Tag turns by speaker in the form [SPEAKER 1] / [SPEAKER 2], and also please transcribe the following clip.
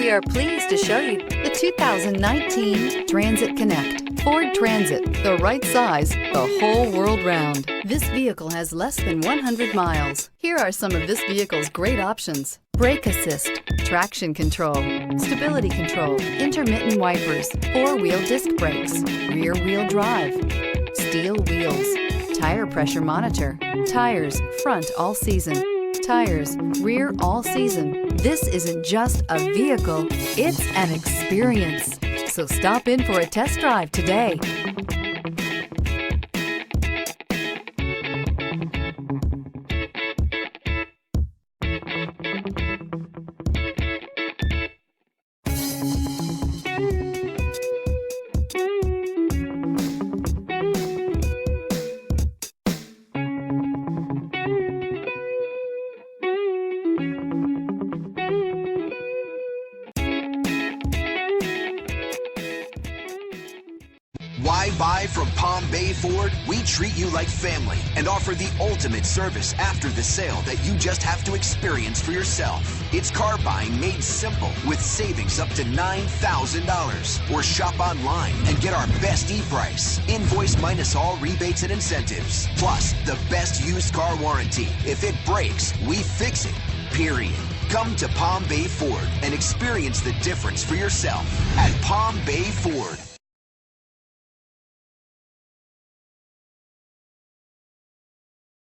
[SPEAKER 1] We are pleased to show you the 2019 Transit Connect. Ford Transit, the right size, the whole world round. This vehicle has less than 100 miles. Here are some of this vehicle's great options: brake assist, traction control, stability control, intermittent wipers, four-wheel disc brakes, rear-wheel drive, steel wheels, tire pressure monitor, tires front all season, tires rear all season. This isn't just a vehicle, it's an experience. So stop in for a test drive today.
[SPEAKER 2] Why buy from Palm Bay Ford? We treat you like family and offer the ultimate service after the sale that you just have to experience for yourself. It's car buying made simple with savings up to $9,000. Or shop online and get our best e-price. Invoice minus all rebates and incentives. Plus, the best used car warranty. If it breaks, we fix it. Period. Come to Palm Bay Ford and experience the difference for yourself at Palm Bay Ford.